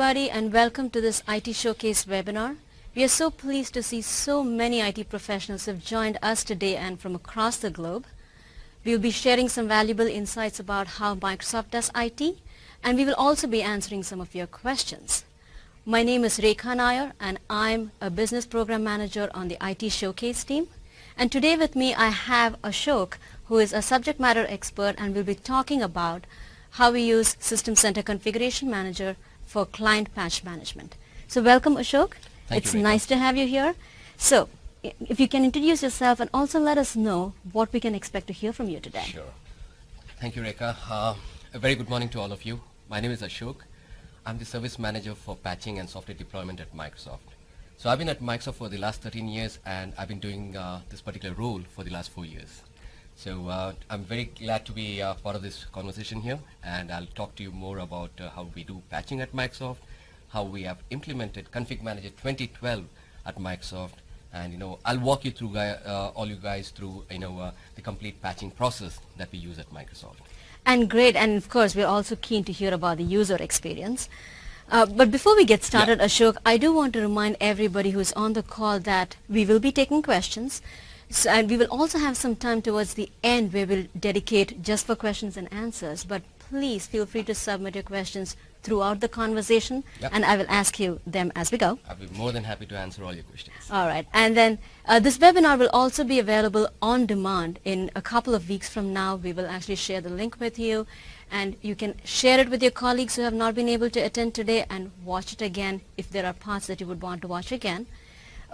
everybody, and welcome to this IT Showcase webinar. We are so pleased to see so many IT professionals have joined us today and from across the globe. We will be sharing some valuable insights about how Microsoft does IT, and we will also be answering some of your questions. My name is Rekha Nair, and I'm a business program manager on the IT Showcase team. And today with me I have Ashok, who is a subject matter expert, and we'll be talking about how we use System Center Configuration Manager for client patch management. So welcome, Ashok. It's nice to have you here. So if you can introduce yourself and also let us know what we can expect to hear from you today. Sure. Thank you, Rekha. A very good morning to all of you. My name is Ashok. I'm the service manager for patching and software deployment at Microsoft. So I've been at Microsoft for the last 13 years, and I've been doing this particular role for the last 4 years. So I'm very glad to be part of this conversation here, and I'll talk to you more about how we do patching at Microsoft, how we have implemented Config Manager 2012 at Microsoft, and I'll walk you through all you guys through the complete patching process that we use at Microsoft. And great, and of course we're also keen to hear about the user experience. But before we get started, Ashok, I do want to remind everybody who's on the call that we will be taking questions. So, and we will also have some time towards the end where we'll dedicate just for questions and answers. But please feel free to submit your questions throughout the conversation, and I will ask you them as we go. I'll be more than happy to answer all your questions. All right. And then this webinar will also be available on demand in a couple of weeks from now. We will actually share the link with you, and you can share it with your colleagues who have not been able to attend today and watch it again if there are parts that you would want to watch again.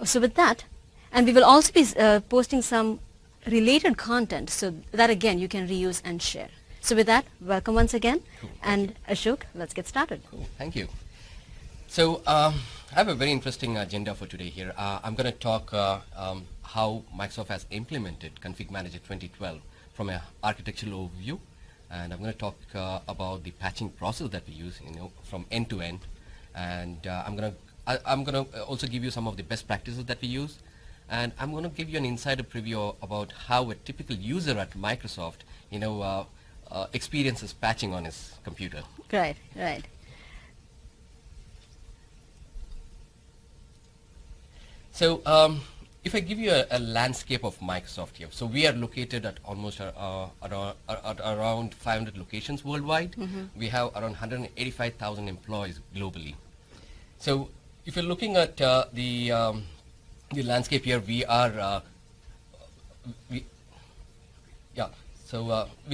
So with that, and we will also be posting some related content, so that again you can reuse and share. So with that, welcome once again. Cool. And Ashok, let's get started. Cool. Thank you. So I have a very interesting agenda for today here. I'm going to talk how Microsoft has implemented Config Manager 2012 from an architectural overview, and I'm going to talk about the patching process that we use, from end to end, and I'm going to also give you some of the best practices that we use. And I'm going to give you an insider preview about how a typical user at Microsoft, experiences patching on his computer. Right, right. So if I give you a landscape of Microsoft here, so we are located at almost around 500 locations worldwide. We have around 185,000 employees globally. So if you're looking at the landscape here, we are we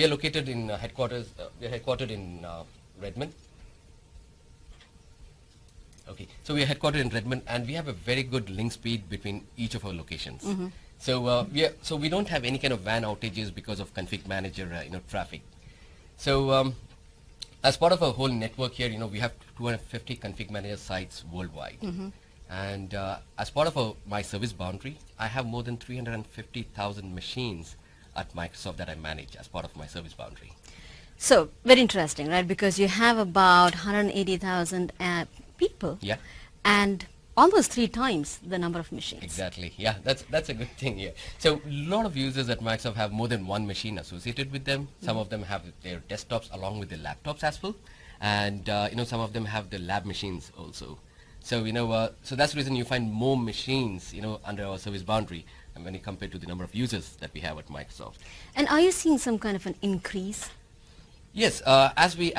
are located in headquarters. We are headquartered in Redmond. Okay, so we are headquartered in Redmond, and we have a very good link speed between each of our locations. So we don't have any kind of WAN outages because of Config Manager traffic. So as part of our whole network here, we have 250 Config Manager sites worldwide. And as part of my service boundary, I have more than 350,000 machines at Microsoft that I manage as part of my service boundary. So very interesting, right? Because you have about 180,000 people, and almost 3 times the number of machines. Exactly. Yeah, that's a good thing here. So a lot of users at Microsoft have more than one machine associated with them. Some of them have their desktops along with their laptops as well, and some of them have the lab machines also. So so that's the reason you find more machines under our service boundary, and when you compare to the number of users that we have at Microsoft. And are you seeing some kind of an increase? Yes, as we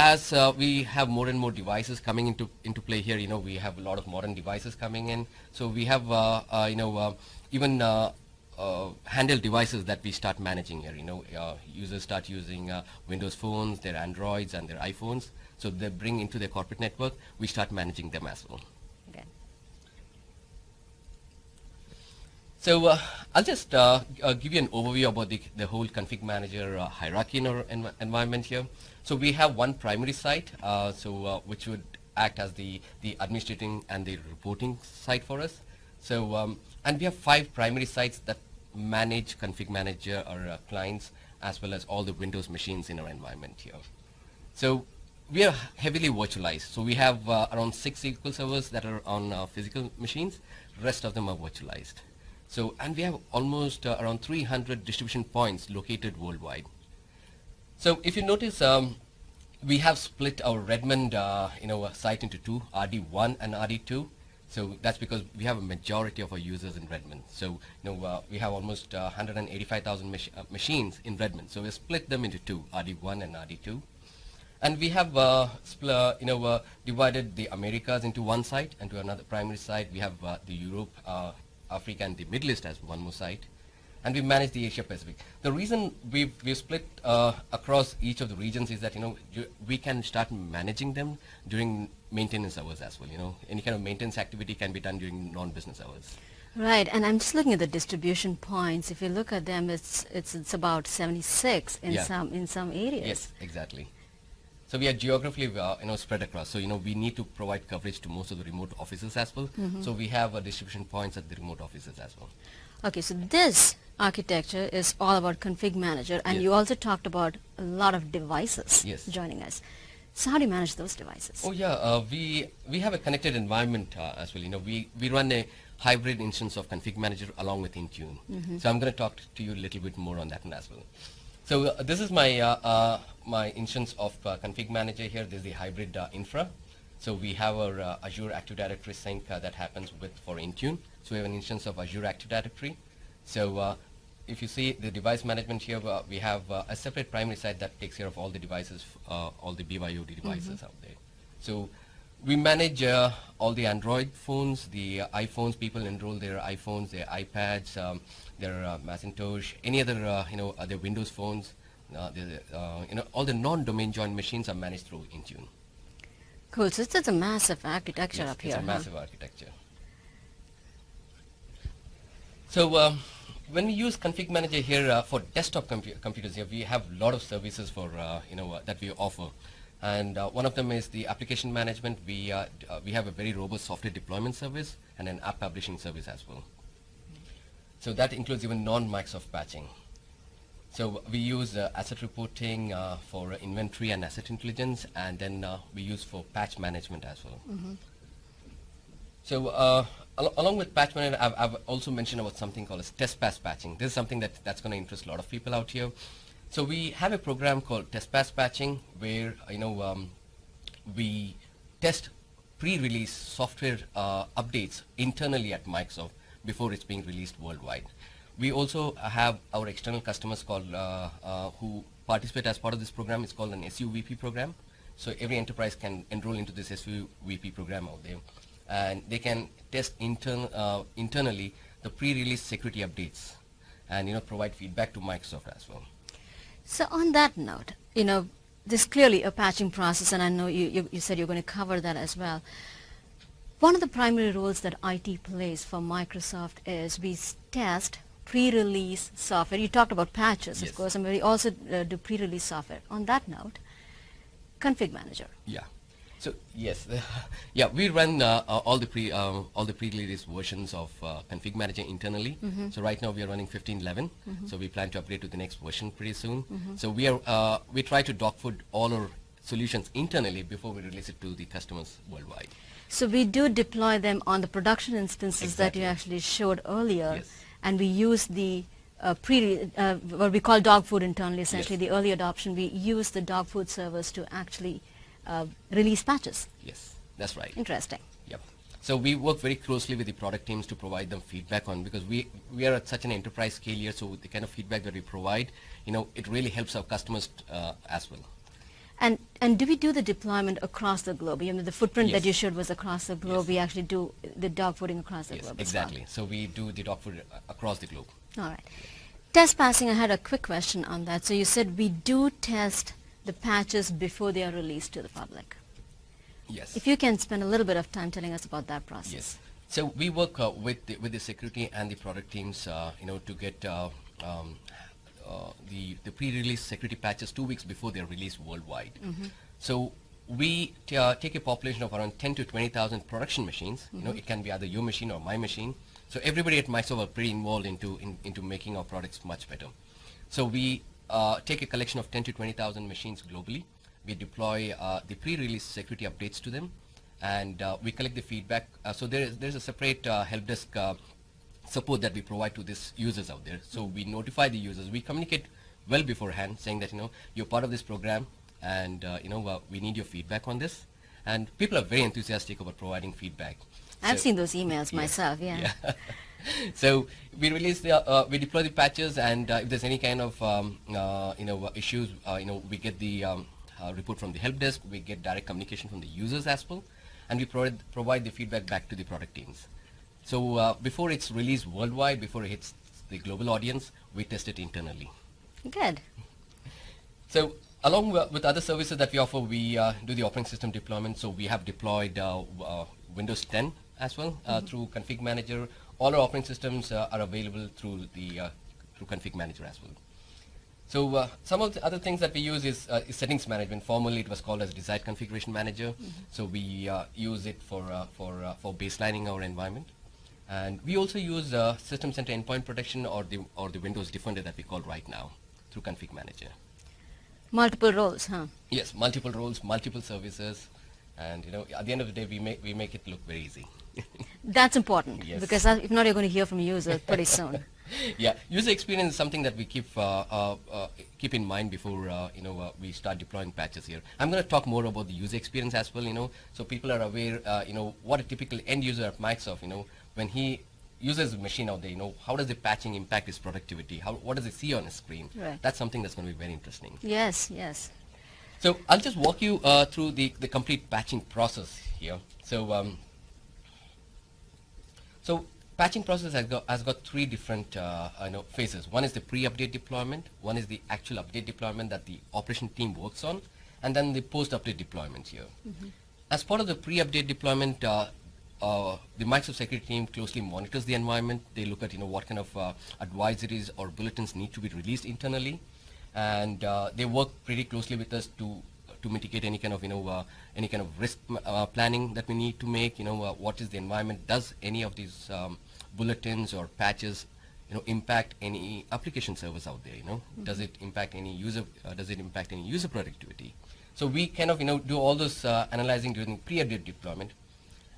have more and more devices coming into play here, we have a lot of modern devices coming in. So we have even handheld devices that we start managing here. Users start using Windows phones, their Androids, and their iPhones. So they bring into their corporate network. We start managing them as well. Okay. So I'll just give you an overview about the whole Config Manager hierarchy in our environment here. So we have one primary site, which would act as the administrating and the reporting site for us. So and we have 5 primary sites that manage Config Manager or clients, as well as all the Windows machines in our environment here. So we are heavily virtualized. So we have around 6 SQL servers that are on physical machines. Rest of them are virtualized. So, and we have almost around 300 distribution points located worldwide. So if you notice, we have split our Redmond site into two, RD1 and RD2. So that's because we have a majority of our users in Redmond. So we have almost 185,000 machines in Redmond. So we split them into two, RD1 and RD2. And we have divided the Americas into one site, and to another primary site we have the Europe, Africa, and the Middle East as one more site. And we manage the Asia Pacific. The reason we've split across each of the regions is that we can start managing them during maintenance hours as well. Any kind of maintenance activity can be done during non-business hours. Right, and I'm just looking at the distribution points. If you look at them, it's about 76 in some areas. Yes, exactly. So we are geographically spread across. So we need to provide coverage to most of the remote offices as well. So we have distribution points at the remote offices as well. Okay, so this architecture is all about config manager, and you also talked about a lot of devices joining us. So how do you manage those devices? Oh yeah, we have a connected environment as well. We run a hybrid instance of config manager along with Intune. So I'm going to talk to you a little bit more on that one as well. So this is my my instance of config manager here. This is the hybrid infra. So we have our Azure Active Directory sync that happens for Intune. So we have an instance of Azure Active Directory. So if you see the device management here, we have a separate primary site that takes care of all the devices, all the BYOD devices out there. So we manage all the Android phones, the iPhones. People enroll their iPhones, their iPads, their Macintosh, any other other Windows phones. All the non-domain joined machines are managed through Intune. Cool. So it's a massive architecture up here. It's a massive architecture. So when we use config manager here for desktop computers, here we have a lot of services for that we offer, and one of them is the application management. We have a very robust software deployment service and an app publishing service as well. So that includes even non-Microsoft patching. So we use asset reporting for inventory and asset intelligence, and then we use for patch management as well. So along with patch management, I've also mentioned about something called as test pass patching. This is something that's going to interest a lot of people out here. So we have a program called test pass patching where we test pre-release software updates internally at Microsoft before it's being released worldwide. We also have our external customers called who participate as part of this program. It's called an SUVP program. So every enterprise can enroll into this SUVP program out there, and they can test internally the pre-release security updates and provide feedback to Microsoft as well. So on that note, there's clearly a patching process, and I know you said you're going to cover that as well. One of the primary roles that IT plays for Microsoft is we test pre-release software. You talked about patches, of course, and we also do pre-release software. On that note, config manager. Yeah. So yes, we run all the pre-release versions of config manager internally. So right now we are running 15.11. So we plan to upgrade to the next version pretty soon. So we try to dogfood all our solutions internally before we release it to the customers worldwide. So we do deploy them on the production instances that you actually showed earlier, and we use the what we call dog food internally, essentially the early adoption. We use the dog food servers to actually release patches. Yes, that's right. Interesting. Yep. So we work very closely with the product teams to provide them feedback on, because we are at such an enterprise scale here, so the kind of feedback that we provide, it really helps our customers as well. And do we do the deployment across the globe? The footprint that you showed was across the globe. We actually do the dog fooding across the globe exactly. as So well. we do the dog food across the globe. All right. Test passing, I had a quick question on that. So you said we do test the patches before they are released to the public. Yes. If you can spend a little bit of time telling us about that process. Yes. So we work with the security and the product teams, to get the pre-release security patches 2 weeks before they're released worldwide. So we take a population of around 10 to 20,000 production machines. It can be either your machine or my machine. So everybody at Microsoft are pretty involved into making our products much better. So we take a collection of 10 to 20,000 machines globally. We deploy the pre-release security updates to them, and we collect the feedback. So there's a separate help desk support that we provide to these users out there. So we notify the users. We communicate well beforehand, saying that you're part of this program. and we need your feedback on this. And people are very enthusiastic about providing feedback. I've So- seen those emails Yeah. myself, yeah. Yeah. So we release we deploy the patches, and if there's any kind of issues, we get the report from the help desk. We get direct communication from the users as well, and we provide the feedback back to the product teams. So before it's released worldwide, before it hits the global audience, we test it internally. Good. So along with other services that we offer, we do the operating system deployment. So we have deployed Windows 10 as well through Config Manager. All our operating systems are available through the through Config Manager as well. So some of the other things that we use is settings management. Formerly, it was called as Desired Configuration Manager. So we use it for baselining our environment, and we also use System Center Endpoint Protection or the Windows Defender that we call right now through Config Manager. Multiple roles, huh? Yes, multiple roles, multiple services, and at the end of the day, we make it look very easy. That's important, Yes. because if not, you're going to hear from users pretty soon. Yeah, user experience is something that we keep in mind before we start deploying patches here. I'm going to talk more about the user experience as well. So people are aware, what a typical end user at Microsoft, when he uses a machine out there, how does the patching impact his productivity? What does he see on his screen? Right. That's something that's going to be very interesting. Yes, yes. So I'll just walk you through the complete patching process here. So patching process has got three different phases. One is the pre-update deployment, one is the actual update deployment that the operation team works on, and then the post-update deployment here. As part of the pre-update deployment, the Microsoft security team closely monitors the environment. They look at what kind of advisories or bulletins need to be released internally, and they work pretty closely with us to mitigate any kind of risk planning that we need to make. What is the environment? Does any of these bulletins or patches impact any application servers out there? Does it impact any user? Does it impact any user productivity? So we kind of do all this analyzing during pre-update deployment.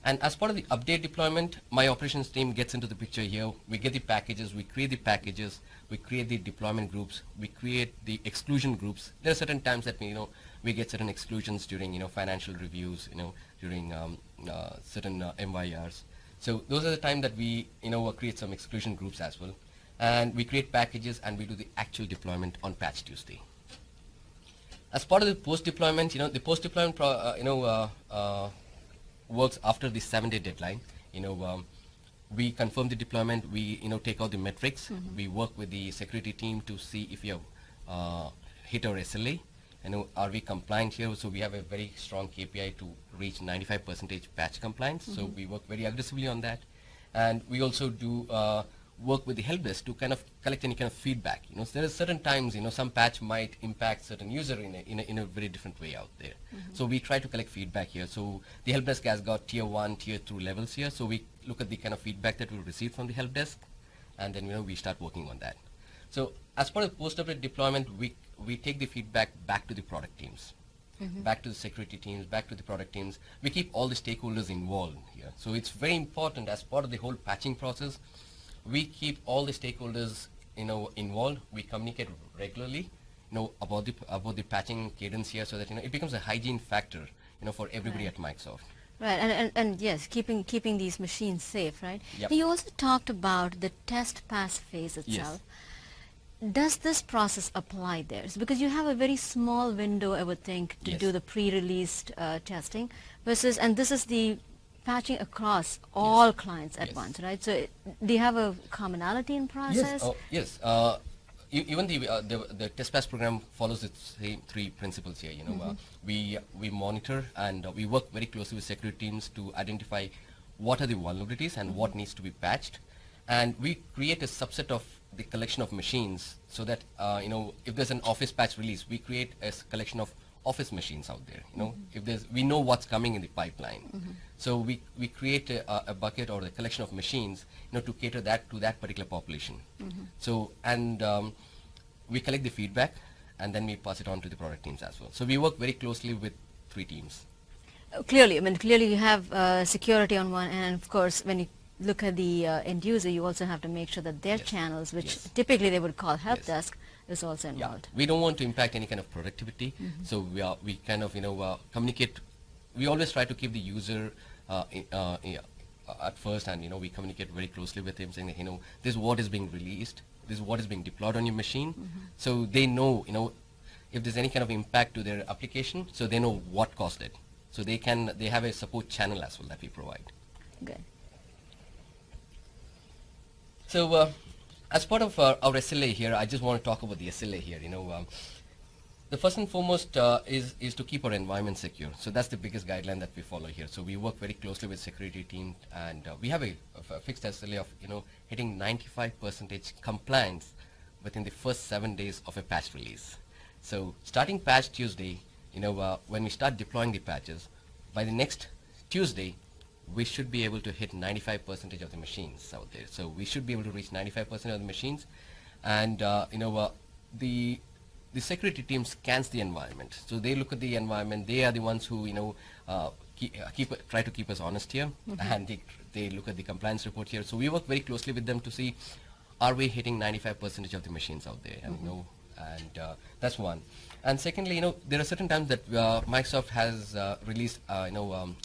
And as part of the update deployment, my operations team gets into the picture here. We get the packages, we create the packages, we create the deployment groups, we create the exclusion groups. There are certain times that we get certain exclusions during financial reviews, during certain MYRs. So those are the time that we create some exclusion groups as well, and we create packages and we do the actual deployment on Patch Tuesday. As part of the post deployment, the post deployment works after the 7-day deadline. We confirm the deployment, we take out the metrics, we work with the security team to see if we have hit our SLA, are we compliant here. So we have a very strong KPI to reach 95% patch compliance. So we work very aggressively on that, and we also do work with the help desk to kind of collect any kind of feedback. So there are certain times some patch might impact certain user in a very different way out there. So we try to collect feedback here. So the help desk has got tier 1, tier 2 levels here. So we look at the kind of feedback that we receive from the help desk, and then we start working on that. So as part of post-update deployment, we take the feedback back to the product teams, back to the security teams, back to the product teams. We keep all the stakeholders involved here. So it's very important as part of the whole patching process. We keep all the stakeholders involved. We communicate regularly about the patching cadence here, so that it becomes a hygiene factor for everybody at Microsoft. Right, and yes, keeping these machines safe, right? Yep. You also talked about the test pass phase itself. Does this process apply there? So because you have a very small window, I would think, to Yes. do the pre-released testing versus, and this is the patching across all clients at Yes. once, right? So do you have a commonality in process? Yes. Even the test pass program follows its same three principles here. We monitor and we work very closely with security teams to identify what are the vulnerabilities and what needs to be patched, and we create a subset of the collection of machines so that if there's an Office patch release, we create a collection of Office machines out there. If we know what's coming in the pipeline, so we create a bucket or a collection of machines to cater that to that particular population. So we collect the feedback and then we pass it on to the product teams as well. So we work very closely with three teams. Clearly, I mean, clearly you have security on one, and of course, when look at the end user, you also have to make sure that their Yes. channels, which Yes. typically they would call help Yes. desk, is also Yeah, involved. we don't want to impact any kind of productivity, so we kind of communicate. We always try to keep the user at first, and we communicate very closely with him, saying that, this is what is being released, this is what is being deployed on your machine, so they know if there's any kind of impact to their application, so they know what caused it. So they have a support channel as well that we provide. Good. So as part of our SLA here, I just want to talk about the SLA here. The first and foremost is to keep our environment secure. So that's the biggest guideline that we follow here. So we work very closely with security team, and we have a fixed SLA of hitting 95% compliance within the first 7 days of a patch release. So starting patch Tuesday, when we start deploying the patches, by the next Tuesday, we should be able to hit 95% of the machines out there. So we should be able to reach 95% of the machines, and the security team scans the environment. So they look at the environment. They are the ones who try to keep us honest here, and they look at the compliance report here. So we work very closely with them to see, are we hitting 95% of the machines out there? And that's one. And secondly, there are certain times that Microsoft has released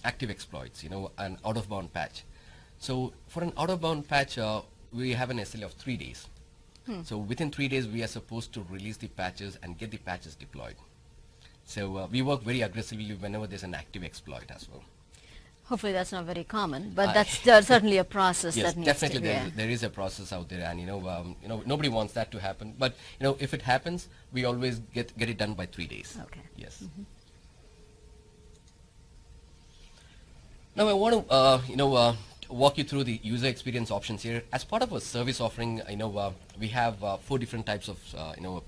active exploits, an out-of-bound patch. So for an out-of-bound patch, we have an SLA of 3 days. So within 3 days, we are supposed to release the patches and get the patches deployed. So we work very aggressively whenever there's an active exploit as well. Hopefully that's not very common, but that's certainly a process Yes, that needs definitely to be. there is a process out there, and nobody wants that to happen. But if it happens, we always get it done by 3 days. Okay. Yes. Now I want to walk you through the user experience options here. As part of a service offering, we have 4 different types of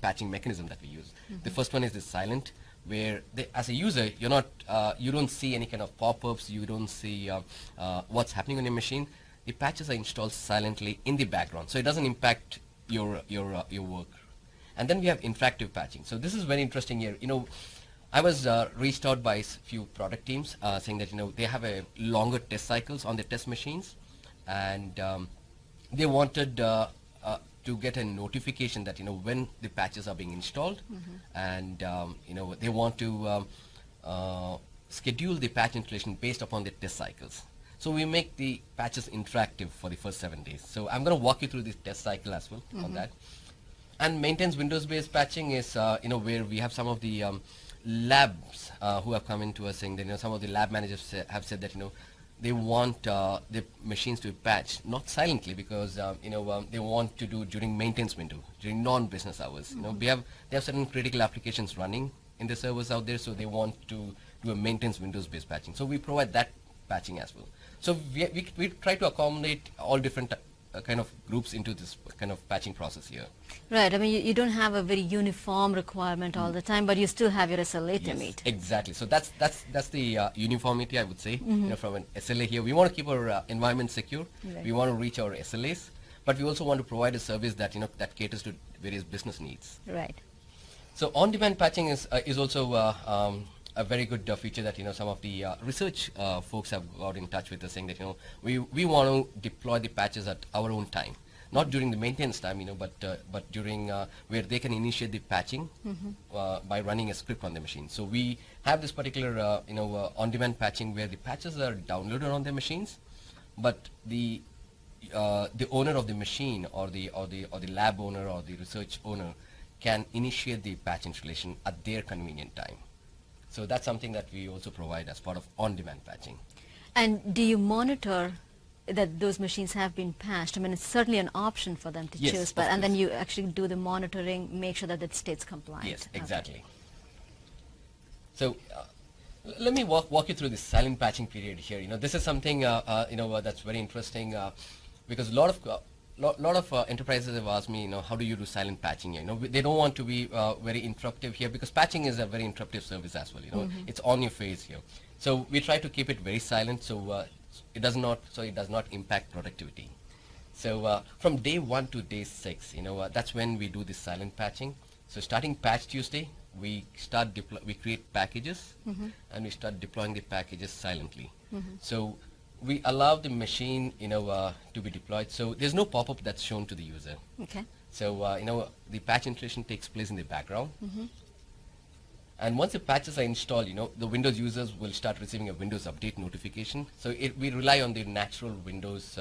patching mechanism that we use. The first one is the silent, where as a user, you don't see any kind of pop-ups, you don't see what's happening on your machine. The patches are installed silently in the background, so it doesn't impact your work. And then we have interactive patching. So this is very interesting here. I was reached out by a few product teams saying that they have a longer test cycles on their test machines, and they wanted to get a notification that when the patches are being installed, and they want to schedule the patch installation based upon the test cycles. So we make the patches interactive for the first 7 days. So I'm going to walk you through this test cycle as well on that. And maintains Windows-based patching is where we have some of the labs who have come into us saying that some of the lab managers have said that they want the machines to be patched, not silently, because they want to do during maintenance window, during non-business hours. They have certain critical applications running in the servers out there, so they want to do a maintenance Windows-based patching. So we provide that patching as well. So we try to accommodate all different kind of groups into this kind of patching process here. Right. I mean, you don't have a very uniform requirement all the time, but you still have your SLA to meet. Exactly. So that's the uniformity, I would say. From an SLA here, we want to keep our environment secure. Right. We want to reach our SLAs, but we also want to provide a service that that caters to various business needs. Right. So on-demand patching is also a very good feature that some of the research folks have got in touch with us, saying that we want to deploy the patches at our own time, not during the maintenance time, but during where they can initiate the patching by running a script on the machine. So we have this particular on-demand patching where the patches are downloaded on their machines, but the owner of the machine or the lab owner or the research owner can initiate the patch installation at their convenient time. So that's something that we also provide as part of on-demand patching. And do you monitor that those machines have been patched? I mean, it's certainly an option for them to Yes, choose, but and then you actually do the monitoring, make sure that it stays compliant. Yes, exactly. So let me walk you through this silent patching period here. This is something that's very interesting because a lot of enterprises have asked me, how do you do silent patching here? They don't want to be very interruptive here, because patching is a very interruptive service as well. It's on your face here. So we try to keep it very silent, so it does not impact productivity. So from day 1 to day 6, that's when we do this silent patching. So starting patch Tuesday, we create packages and we start deploying the packages silently. So we allow the machine, to be deployed. So there's no pop-up that's shown to the user. Okay. So, the patch installation takes place in the background. And once the patches are installed, the Windows users will start receiving a Windows update notification. So we rely on the natural Windows,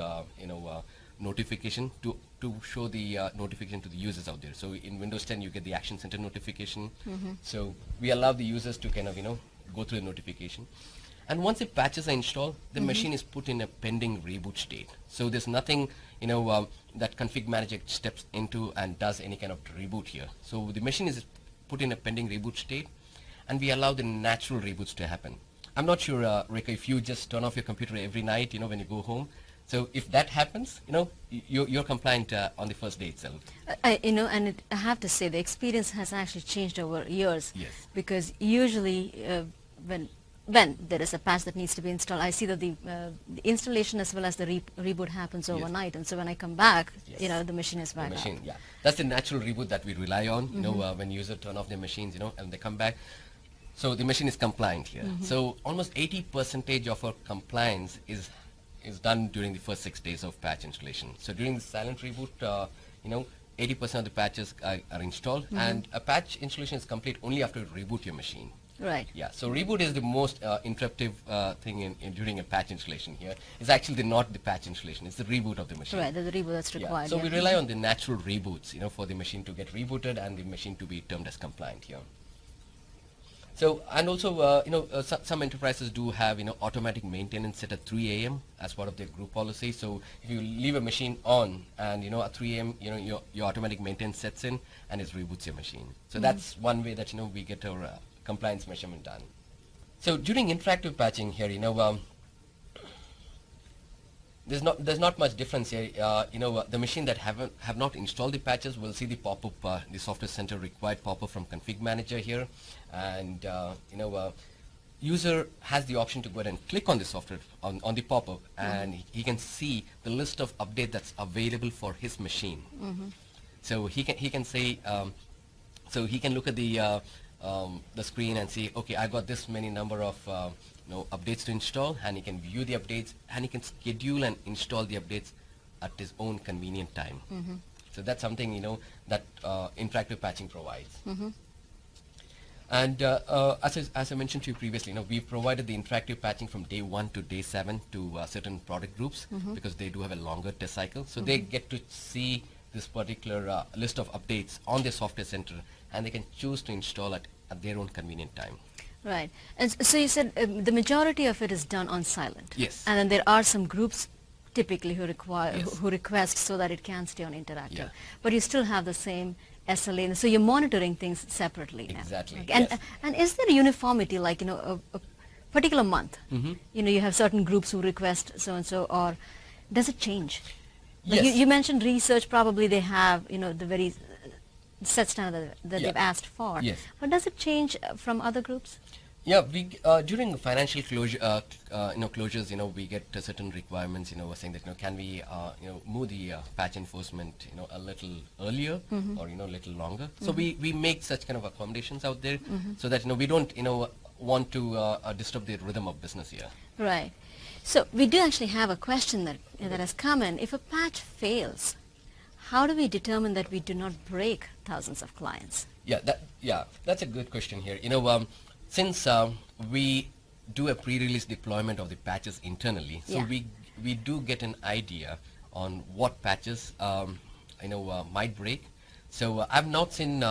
notification to show the notification to the users out there. So in Windows 10, you get the Action Center notification. So we allow the users to kind of, go through the notification. And once the patches are installed, the machine is put in a pending reboot state. So there's nothing, that config manager steps into and does any kind of reboot here. So the machine is put in a pending reboot state, and we allow the natural reboots to happen. I'm not sure, Rekha, if you just turn off your computer every night, when you go home. So if that happens, you're compliant on the first day itself. I have to say the experience has actually changed over years. Yes. Because usually when there is a patch that needs to be installed, I see that the installation as well as the reboot happens overnight, and so when I come back, Yes. The machine is back The machine, up. yeah. That's the natural reboot that we rely on, when users turn off their machines, and they come back. So the machine is compliant here. So almost 80% of our compliance is done during the first 6 days of patch installation. So during the silent reboot, 80% of the patches are installed, and a patch installation is complete only after you reboot your machine. Right. Yeah, so reboot is the most interruptive thing during a patch installation here. It's actually not the patch installation, it's the reboot of the machine. Right, the reboot that's Yeah. required. So we rely on the natural reboots, for the machine to get rebooted and the machine to be termed as compliant here. So, and also, some enterprises do have, automatic maintenance set at 3 a.m. as part of their group policy. So if you leave a machine on and, at 3 a.m., your automatic maintenance sets in and it reboots your machine. So that's one way that, we get our compliance measurement done. So during interactive patching here, there's not much difference here. The machine that have not installed the patches will see the pop-up, the Software Center required pop-up from Config Manager here, and user has the option to go ahead and click on the software on the pop-up, and he can see the list of update that's available for his machine. So he can say, so he can look at the screen and see, okay, I got this many number of updates to install, and he can view the updates, and he can schedule and install the updates at his own convenient time. So that's something that interactive patching provides. And as I mentioned to you previously, we've provided the interactive patching from day 1 to day 7 to certain product groups because they do have a longer test cycle. So they get to see this particular list of updates on their Software Center, and they can choose to install it at their own convenient time. Right. And so you said the majority of it is done on silent. Yes. And then there are some groups typically who Yes. who request so that it can stay on interactive. Yeah. But you still have the same SLA, so you're monitoring things separately now. Exactly, Okay. yes. And is there uniformity, like a particular month? You have certain groups who request so and so, or does it change? Like Yes. you mentioned research. Probably they have the very set standard that Yeah. they've asked for. Yes. But does it change from other groups? Yeah, we during financial closures, we get certain requirements, saying that, can we, move the patch enforcement, a little earlier or, a little longer. So we make such kind of accommodations out there so that, we don't, want to disturb the rhythm of business here. Right. So we do actually have a question that has come in. If a patch fails, how do we determine that we do not break thousands of clients? Yeah, that's a good question here. Since we do a pre-release deployment of the patches internally, so Yeah. we do get an idea on what patches might break. So I've not seen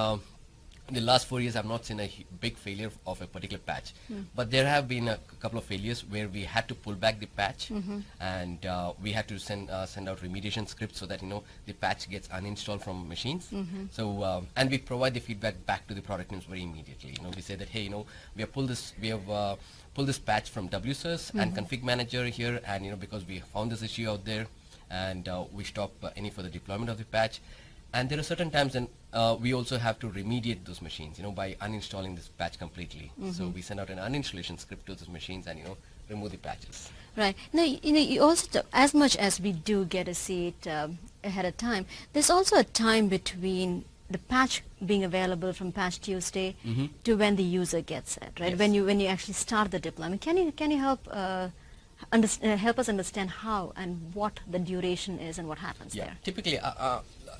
in the last 4 years, I've not seen a big failure of a particular patch, but there have been a couple of failures where we had to pull back the patch, and we had to send out remediation scripts so that the patch gets uninstalled from machines. So and we provide the feedback back to the product teams very immediately. We say that, hey, we have pulled this patch from WSUS and Config Manager here, and because we found this issue out there, and we stop any further deployment of the patch. And there are certain times when we also have to remediate those machines, by uninstalling this patch completely. So we send out an uninstallation script to those machines and, remove the patches. Right. Now, you also, as much as we do get to see it ahead of time, there's also a time between the patch being available from Patch Tuesday to when the user gets it, right? Yes. When you actually start the deployment. Can you help Help us understand how and what the duration is and what happens Yeah, there. typically,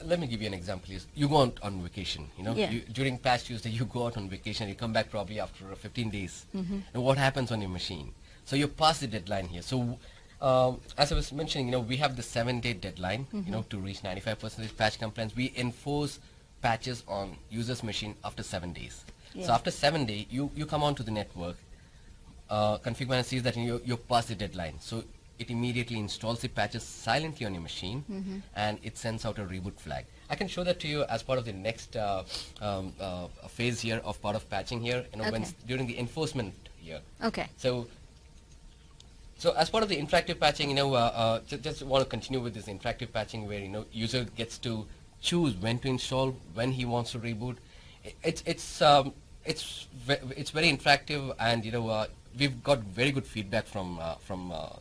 let me give you an example. Is you go out on vacation, Yeah. during Patch Tuesday, you go out on vacation, you come back probably after 15 days. Mm-hmm. And what happens on your machine? So you're past the deadline here. So as I was mentioning, we have the 7-day deadline, to reach 95% patch compliance. We enforce patches on users' machine after 7 days. So Yeah. after 7 days, you come onto the network. Config manager sees that you're past the deadline, so it immediately installs the patches silently on your machine, and it sends out a reboot flag. I can show that to you as part of the next phase here of part of patching here. When Okay. during the enforcement here. Okay. So as part of the interactive patching, just want to continue with this interactive patching where user gets to choose when to install, when he wants to reboot. It's very interactive, and we've got very good feedback from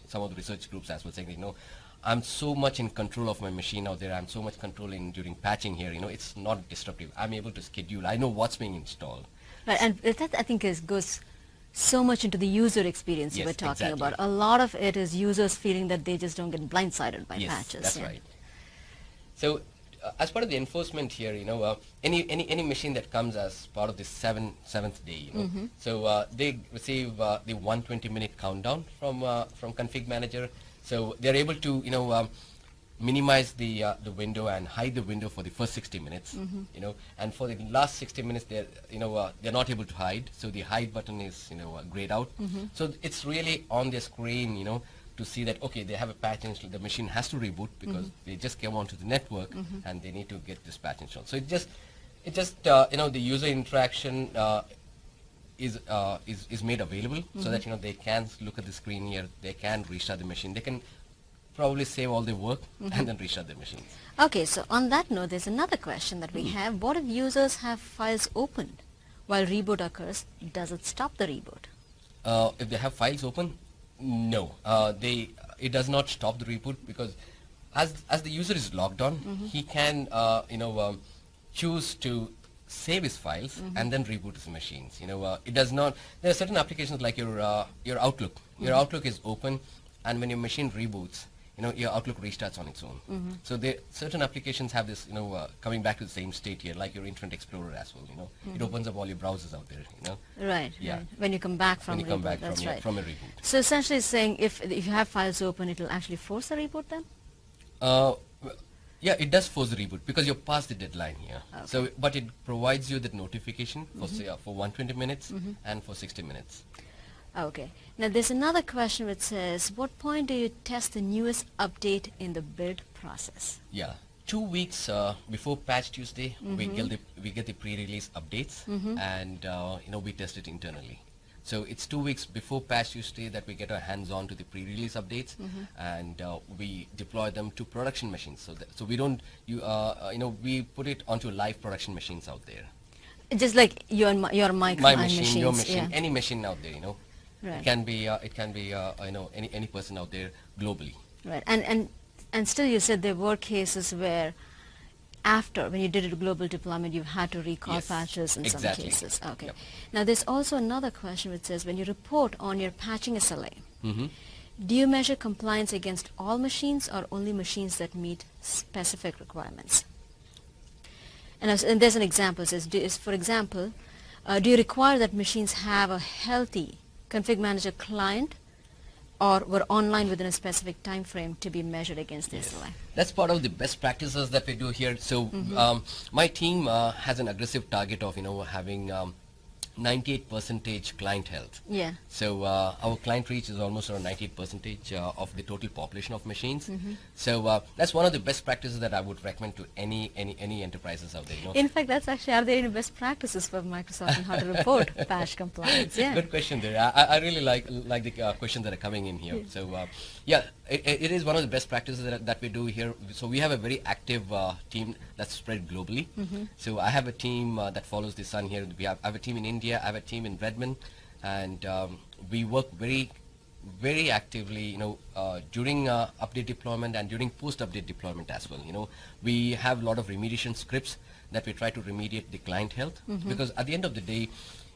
some of the research groups as well, saying I'm so much in control of my machine out there. I'm so much controlling during patching here. It's not disruptive. I'm able to schedule. I know what's being installed. Right, and that I think goes so much into the user experience Yes, we're talking exactly. about. A lot of it is users feeling that they just don't get blindsided by Yes, patches. that's yeah. right. So as part of the enforcement here, any machine that comes as part of the seventh day, so they receive the 120-minute countdown from config manager. So they're able to minimize the window and hide the window for the first 60 minutes, and for the last 60 minutes they're not able to hide. So the hide button is grayed out. So it's really on their screen, to see that okay, they have a patch installed, the machine has to reboot because they just came onto the network and they need to get this patch installed. So it just the user interaction is made available so that they can look at the screen here, they can restart the machine, they can probably save all their work and then restart their machines. Okay, so on that note, there's another question that we have. What if users have files opened while reboot occurs? Does it stop the reboot? If they have files open, no, it does not stop the reboot, because as the user is logged on, he can choose to save his files and then reboot his machines. It does not. There are certain applications like your Outlook. Your Outlook is open, and when your machine reboots, your Outlook restarts on its own. So certain applications have this, coming back to the same state here, like your Internet Explorer as well. It opens up all your browsers out there. Right. Yeah. Right. When you come back from When you come reboot, back that's right. from a reboot. So essentially, it's saying if you have files open, it will actually force a reboot then. Yeah, it does force the reboot because you're past the deadline here. Okay. So, but it provides you that notification for say, for 120 minutes and for 60 minutes. Okay. Now there's another question which says, what point do you test the newest update in the build process? Yeah, 2 weeks before Patch Tuesday, we get the pre-release updates, and we test it internally. So it's 2 weeks before Patch Tuesday that we get our hands on to the pre-release updates, and we deploy them to production machines. So we don't we put it onto live production machines out there. Just like your my My client machine, your machines, machine, yeah. any machine out there. Right. It can be any person out there globally. Right. And still you said there were cases where after, when you did a global deployment, you've had to recall Yes, patches in exactly. some cases. Okay. Yep. Now there's also another question which says, when you report on your patching SLA, Mm-hmm. do you measure compliance against all machines or only machines that meet specific requirements? And there's an example. It says, for example, do you require that machines have a healthy config manager client or were online within a specific time frame to be measured against the SLA? That's part of the best practices that we do here. So my team has an aggressive target of having 98% client health. Yeah. So our client reach is almost around 98% of the total population of machines. So that's one of the best practices that I would recommend to any enterprises out there. In fact, that's actually, are there any best practices for Microsoft on how to report patch compliance? Yeah. Good question there. I really like the questions that are coming in here. So yeah, it is one of the best practices that we do here. So we have a very active team that's spread globally. So I have a team that follows the sun here. I have a team in India. I have a team in Redmond, and we work very, very actively, during update deployment and during post-update deployment as well. We have a lot of remediation scripts that we try to remediate the client health, because at the end of the day,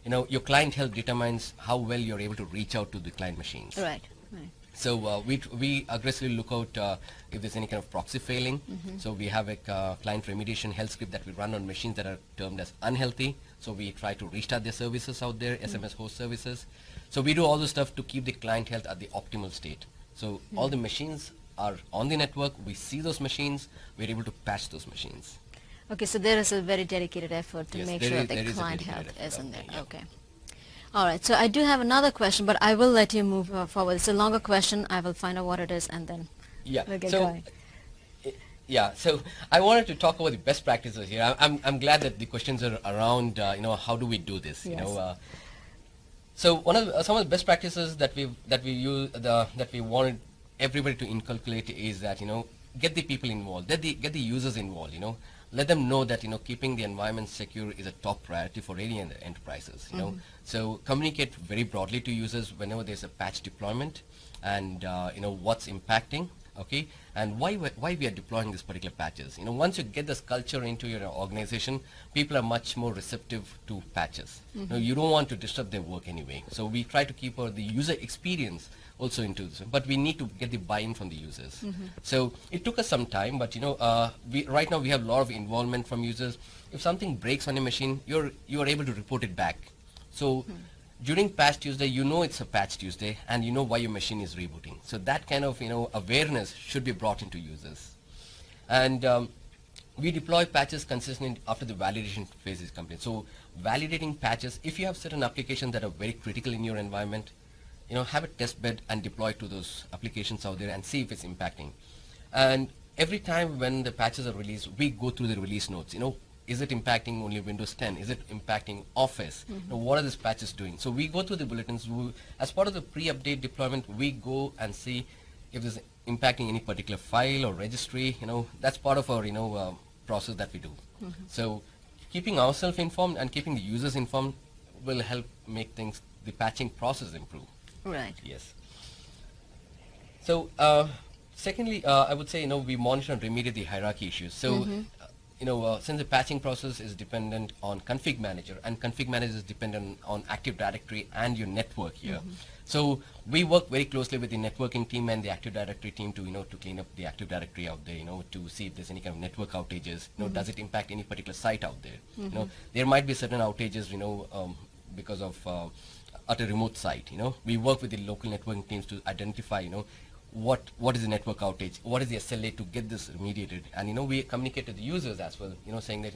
your client health determines how well you're able to reach out to the client machines. Right. Right. So we aggressively look out if there's any kind of proxy failing. So we have a client remediation health script that we run on machines that are termed as unhealthy. So we try to restart their services out there, SMS host services. So we do all the stuff to keep the client health at the optimal state. So all the machines are on the network. We see those machines. We're able to patch those machines. Okay, so there is a very dedicated effort to Yes, make there sure is- that there the is a client dedicated health effort is in out there. there, yeah. Okay. All right, so I do have another question, but I will let you move forward. It's a longer question. I will find out what it is, and then Yeah. we'll get So going. yeah, so I wanted to talk about the best practices here. I'm glad that the questions are around, how do we do this? Yes. So some of the best practices that we wanted everybody to inculcate is that get the people involved, get the users involved. Let them know that keeping the environment secure is a top priority for any enterprises. So communicate very broadly to users whenever there's a patch deployment, and what's impacting. Okay, and why we are deploying these particular patches. Once you get this culture into your organization, people are much more receptive to patches. You don't want to disturb their work anyway. So we try to keep the user experience also into this, but we need to get the buy-in from the users. So it took us some time, but right now we have a lot of involvement from users. If something breaks on a machine, you are able to report it back. So during Patch Tuesday, it's a Patch Tuesday, and why your machine is rebooting. So that kind of awareness should be brought into users. And we deploy patches consistently after the validation phase is complete. So validating patches, if you have certain applications that are very critical in your environment, have a test bed and deploy to those applications out there and see if it's impacting. And every time when the patches are released, we go through the release notes. Is it impacting only Windows 10? Is it impacting Office? What are these patches doing? So we go through the bulletins. As part of the pre-update deployment, we go and see if it's impacting any particular file or registry. That's part of our process that we do. So keeping ourselves informed and keeping the users informed will help make the patching process improve. Right. Yes. So secondly, I would say we monitor and remediate the hierarchy issues. So since the patching process is dependent on config manager, and config manager is dependent on Active Directory and your network here. So we work very closely with the networking team and the Active Directory team to to clean up the Active Directory out there, to see if there's any kind of network outages. Does it impact any particular site out there? There might be certain outages, because of at a remote site. We work with the local networking teams to identify, what is the network outage, what is the SLA to get this remediated, and we communicate to the users as well, saying that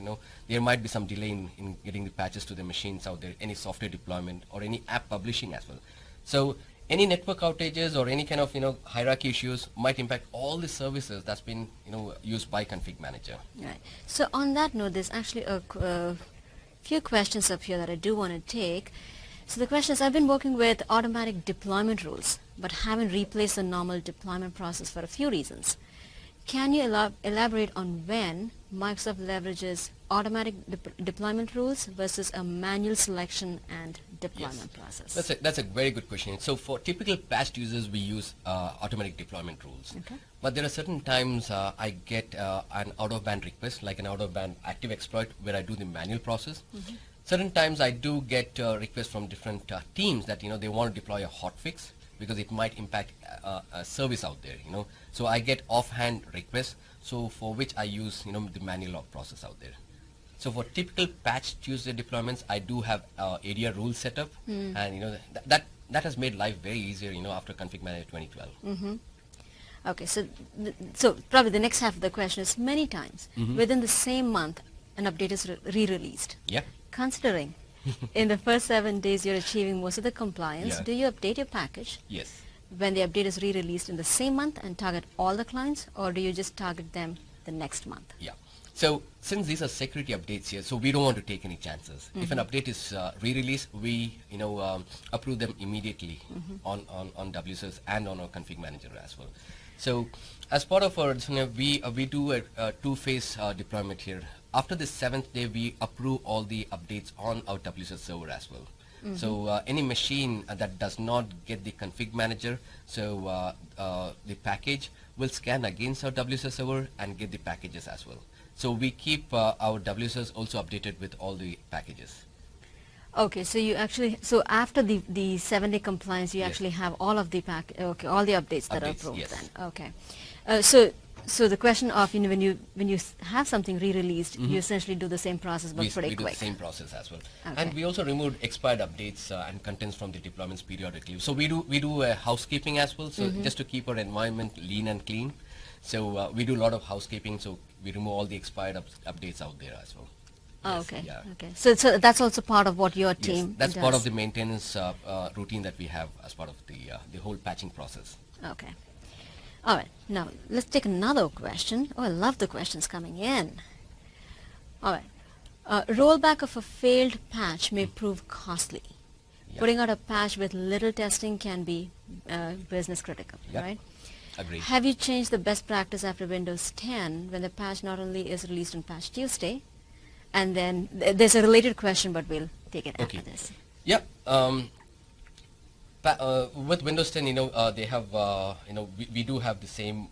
there might be some delay in getting the patches to the machines out there, any software deployment or any app publishing as well. So any network outages or any kind of hierarchy issues might impact all the services that's been used by config manager. Right. So on that note, there's actually a few questions up here that I do want to take. So the question is, I've been working with automatic deployment rules, but haven't replaced the normal deployment process for a few reasons. Can you elaborate on when Microsoft leverages automatic deployment rules versus a manual selection and deployment process? That's a very good question. So for typical patched users, we use automatic deployment rules. Okay. But there are certain times I get an out-of-band request, like an out-of-band active exploit, where I do the manual process. Certain times I do get requests from different teams that they want to deploy a hotfix because it might impact a service out there. So I get offhand requests, so for which I use the manual process out there. So for typical patch Tuesday deployments, I do have area rules set up, and that has made life very easier. After Config Manager 2012. Okay, so probably the next half of the question is, many times within the same month an update is re-released. Yeah. Considering in the first 7 days you're achieving most of the compliance, Yeah. do you update your package Yes. when the update is re-released in the same month and target all the clients, or do you just target them the next month? Yeah. So since these are security updates here, so we don't want to take any chances. If an update is re-released, we approve them immediately on WSS and on our config manager as well. So as part of our we do a two-phase deployment here. After the 7th day, we approve all the updates on our WSS server as well. So any machine that does not get the config manager, so the package will scan against our WSS server and get the packages as well. So we keep our WSS also updated with all the packages. Okay, so you actually, so after the 7-day compliance, you Yes. actually have all of the all the updates that are Updates, approved yes. then. Okay. So the question of, when you have something re-released, you essentially do the same process but pretty We do the quick. same process as well. Okay. And we also removed expired updates and contents from the deployments periodically. So we do housekeeping as well, so just to keep our environment lean and clean. So we do a lot of housekeeping, so we remove all the expired updates out there as well. Oh, Yes, okay. yeah. Okay. So that's also part of what your Yes, team that's does. part of the maintenance routine that we have as part of the whole patching process. Okay. All right. Now let's take another question. Oh, I love the questions coming in. All right. Rollback of a failed patch may prove costly. Yeah. Putting out a patch with little testing can be business critical, Yeah. right? Agreed. Have you changed the best practice after Windows 10 when the patch not only is released on Patch Tuesday, and then there's a related question, but we'll take it Okay. after this. Yeah. With Windows 10, they have, we do have the same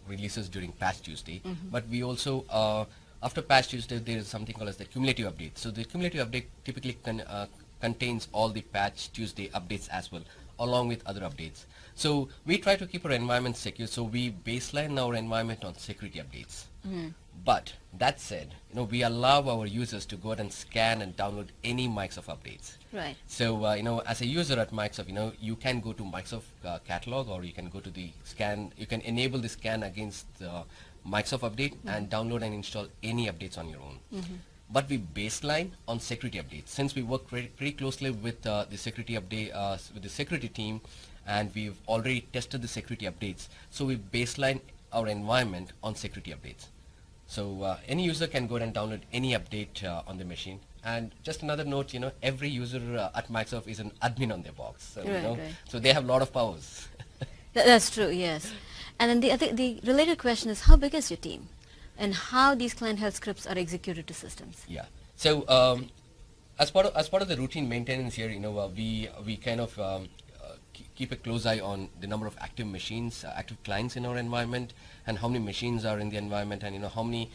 releases during Patch Tuesday, but we also, after Patch Tuesday, there is something called as the cumulative update. So the cumulative update typically contains all the Patch Tuesday updates as well, along with other updates. So we try to keep our environment secure, so we baseline our environment on security updates. But that said, we allow our users to go ahead and scan and download any Microsoft updates. Right. So, as a user at Microsoft, you can go to Microsoft catalog, or you can go to the scan, you can enable the scan against Microsoft update and download and install any updates on your own. But we baseline on security updates. Since we work pretty closely with the security update, with the security team, and we've already tested the security updates, so we baseline our environment on security updates. So any user can go and download any update on the machine. And just another note, every user at Microsoft is an admin on their box. So, Right. so they have a lot of powers. That's true, yes. And then the related question is, how big is your team? And how these client health scripts are executed to systems? Yeah. So as part of the routine maintenance here, we kind of keep a close eye on the number of active machines, active clients in our environment, and how many machines are in the environment, and how many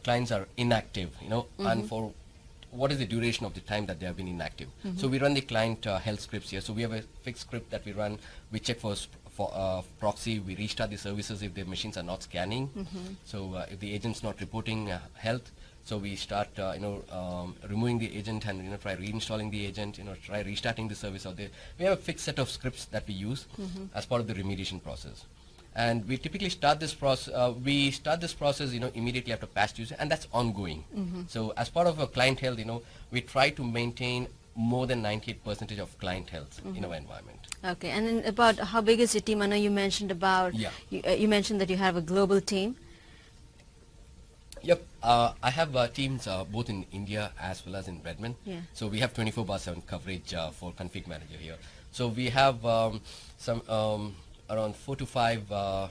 clients are inactive, and for what is the duration of the time that they have been inactive. So we run the client health scripts here. So we have a fixed script that we run. We check for proxy. We restart the services if the machines are not scanning. So if the agent's not reporting health, so we start removing the agent and try reinstalling the agent, try restarting the service out there. We have a fixed set of scripts that we use as part of the remediation process. And we typically start this process. Immediately after Patch Tuesday, and that's ongoing. So as part of our client health, we try to maintain more than 98% of client health in our environment. Okay, and then about how big is your team? I know you mentioned about, you mentioned that you have a global team. Yep, I have teams both in India as well as in Redmond. Yeah. So we have 24/7 coverage for Config Manager here. So we have some around 4 to 5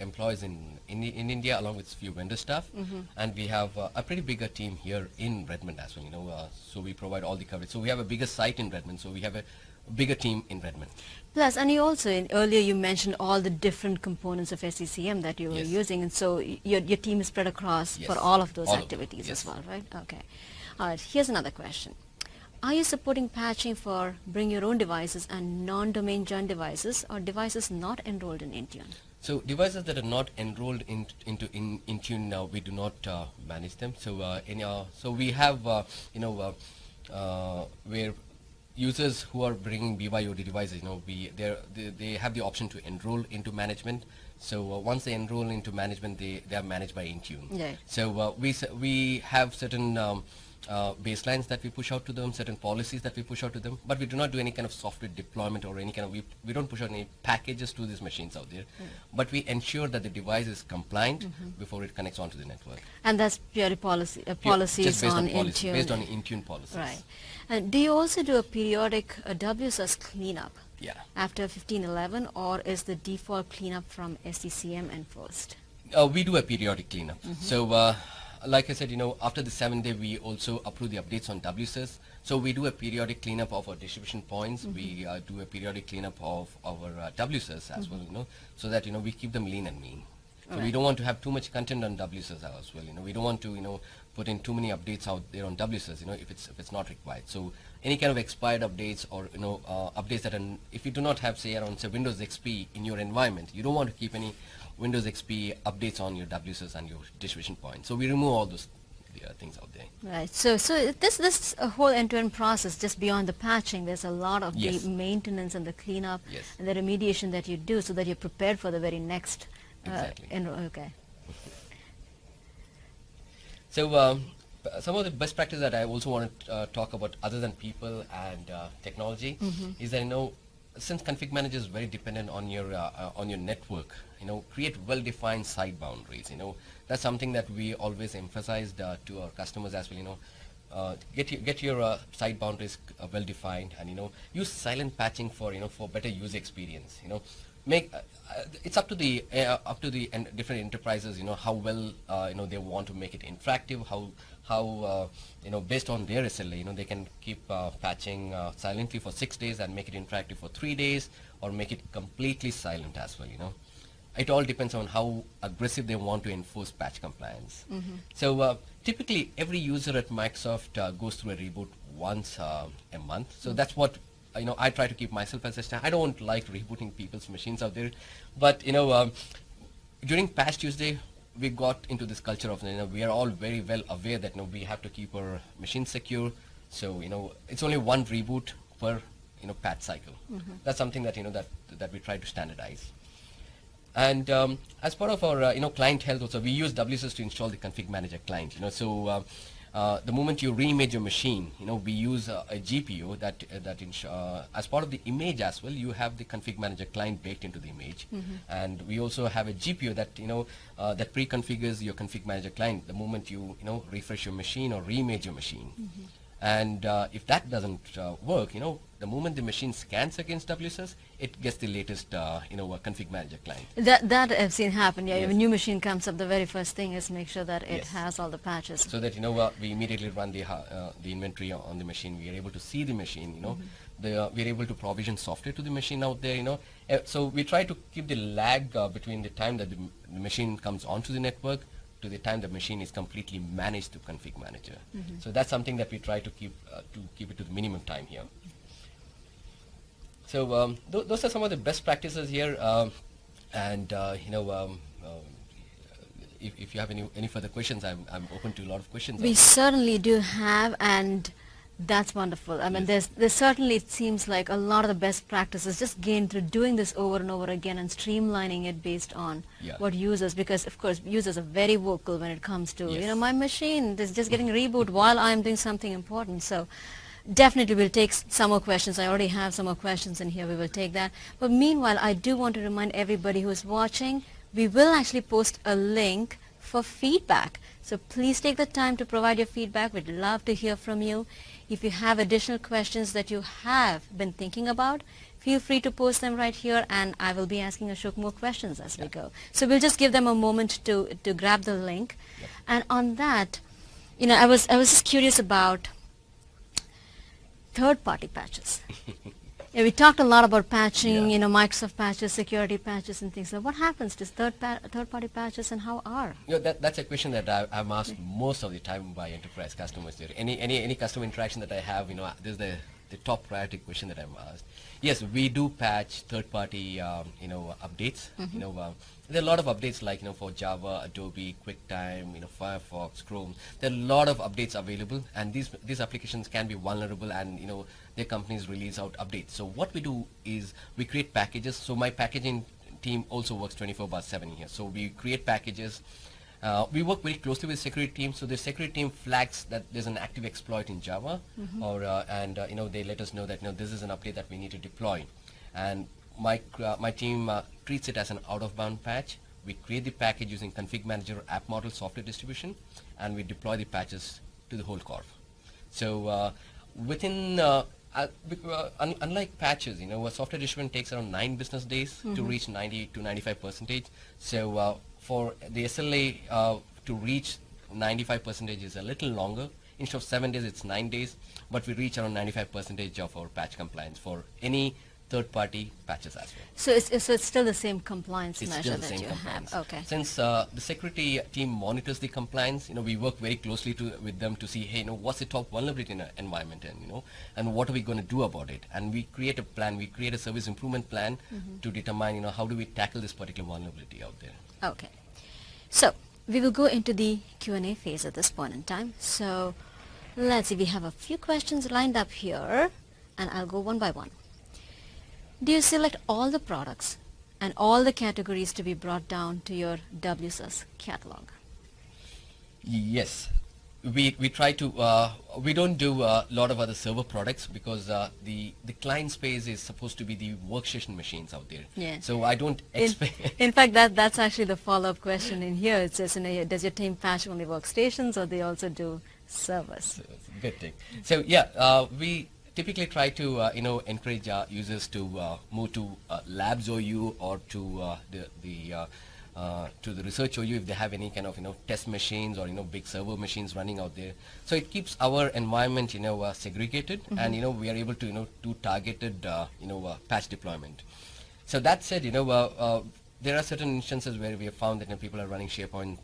employees in India, along with few vendor staff, and we have a pretty bigger team here in Redmond as well. So we provide all the coverage. So we have a bigger site in Redmond. So we have a bigger team in Redmond. Plus, and you also, earlier you mentioned all the different components of SCCM that you were using, and so your team is spread across for all of those activities as well, right? Okay. All right, here's another question. Are you supporting patching for bring your own devices and non-domain joined devices, or devices not enrolled in Intune? So devices that are not enrolled into Intune now, we do not manage them. So so we have where users who are bringing BYOD devices, they have the option to enroll into management. So once they enroll into management, they are managed by Intune. Yeah. So we have certain baselines that we push out to them, certain policies that we push out to them, but we do not do any kind of software deployment or any kind of, we don't push out any packages to these machines out there, but we ensure that the device is compliant before it connects onto the network. And that's purely policies Just based on policy, Intune. based on Intune policies. Right. And do you also do a periodic WSUS cleanup Yeah. after 1511, or is the default cleanup from SCCM enforced? We do a periodic cleanup. So like I said, after the 7th day, we also approve the updates on WSUS. So we do a periodic cleanup of our distribution points. We do a periodic cleanup of our WSUS as well, so that, we keep them lean and mean. So we Right. don't want to have too much content on WSUS as well. We don't want to put in too many updates out there on WSUS, if it's not required. So any kind of expired updates or updates that if you do not have, say, around say Windows XP in your environment, you don't want to keep any Windows XP updates on your WSUS and your distribution point. So we remove all those things out there. Right. So this whole end-to-end process, just beyond the patching, there's a lot of Yes. the maintenance and the cleanup Yes. and the remediation that you do, so that you're prepared for the very next. Exactly. Okay. So some of the best practice that I also want to talk about, other than people and technology, is that since config manager is very dependent on your network, create well-defined site boundaries. That's something that we always emphasized to our customers as well. Get your site boundaries well defined, and use silent patching for better user experience. Make it's up to the different enterprises, how well they want to make it interactive, how based on their SLA, they can keep patching silently for 6 days and make it interactive for 3 days, or make it completely silent as well. It all depends on how aggressive they want to enforce patch compliance. So typically every user at Microsoft goes through a reboot once a month. So that's what I try to keep myself as a standard. I don't like rebooting people's machines out there, but during Patch Tuesday we got into this culture of we are all very well aware that we have to keep our machines secure. So it's only one reboot per patch cycle. That's something that that we try to standardize. And as part of our client health also, we use WSUS to install the config manager client. So the moment you reimage your machine, we use a GPU that as part of the image as well, you have the config manager client baked into the image. And we also have a GPU that that pre-configures your config manager client the moment you refresh your machine or reimage your machine. And if that doesn't work, the moment the machine scans against WSUS, it gets the latest config manager client. That I've seen happen. Yeah, Yes. if a new machine comes up, the very first thing is make sure that it Yes. has all the patches. So that we immediately run the inventory on the machine. We are able to see the machine. We are able to provision software to the machine out there. So we try to keep the lag between the time that the machine comes onto the network to the time the machine is completely managed to config manager. So that's something that we try to keep it to the minimum time here. So those are some of the best practices here, and if you have any further questions, I'm open to a lot of questions. We certainly do have, and that's wonderful. I mean, there's certainly, it seems like a lot of the best practices just gained through doing this over and over again and streamlining it based on what users, because of course users are very vocal when it comes to, my machine is just getting reboot while I'm doing something important. So definitely we'll take some more questions. I already have some more questions in here. We will take that. But meanwhile, I do want to remind everybody who is watching, we will actually post a link for feedback. So please take the time to provide your feedback. We'd love to hear from you. If you have additional questions that you have been thinking about, feel free to post them right here, and I will be asking Ashok more questions as we go. So we'll just give them a moment to grab the link. And on that, I was just curious about third-party patches. We talked a lot about patching, Microsoft patches, security patches, and things. So what happens to third-party patches, and how are? That's a question that I'm asked most of the time by enterprise customers. Any customer interaction that I have, this is the top priority question that I'm asked. Yes, we do patch third-party, updates. There are a lot of updates like, for Java, Adobe, QuickTime, Firefox, Chrome. There are a lot of updates available, and these applications can be vulnerable, and, their companies release out updates. So what we do is we create packages. So my packaging team also works 24/7 here. So we create packages. We work very closely with the security team. So the security team flags that there's an active exploit in Java, and they let us know that this is an update that we need to deploy. And my team treats it as an out-of-bound patch. We create the package using config manager app model software distribution, and we deploy the patches to the whole corp. So within unlike patches, a software distribution takes around 9 business days to reach 90 to 95%. So for the SLA to reach 95% is a little longer. Instead of 7 days, it's 9 days, but we reach around 95% of our patch compliance for any third-party patches as well. So it's still the same compliance It's measure still the that same you compliance. have. Okay. Since the security team monitors the compliance, we work very closely with them to see, hey, what's the top vulnerability in our environment, and what are we going to do about it? And we create a plan, we create a service improvement plan to determine, how do we tackle this particular vulnerability out there. Okay. So we will go into the Q&A phase at this point in time. So let's see, we have a few questions lined up here, and I'll go one by one. Do you select all the products and all the categories to be brought down to your WSUS catalog? Yes. We try to, we don't do a lot of other server products because the client space is supposed to be the workstation machines out there. Yeah. So I don't expect... In fact, that's actually the follow-up question in here. It says, does your team patch only workstations, or they also do servers? So it's a good thing. So yeah, we typically try to encourage users to move to Labs OU or to the research OU if they have any kind of test machines or big server machines running out there. So it keeps our environment segregated, and we are able to do targeted patch deployment. So that said, there are certain instances where we have found that people are running SharePoint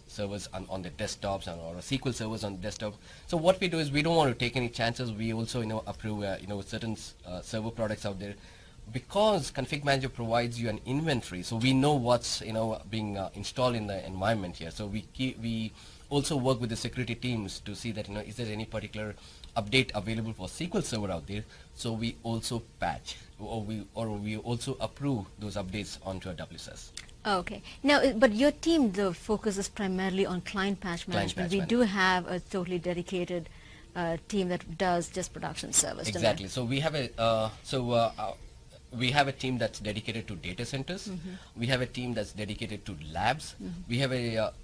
servers on their desktops or SQL servers on desktop. So what we do is we don't want to take any chances. We also approve certain server products out there, because Config Manager provides you an inventory, so we know what's being installed in the environment here. So we also work with the security teams to see that is there any particular update available for SQL Server out there. So we also patch, or we also approve those updates onto our WSUS. Okay. Now, but your team, the focus is primarily on client patch management. We do have a totally dedicated team that does just production servers. Exactly. So we have a we have a team that's dedicated to data centers. We have a team that's dedicated to labs. We have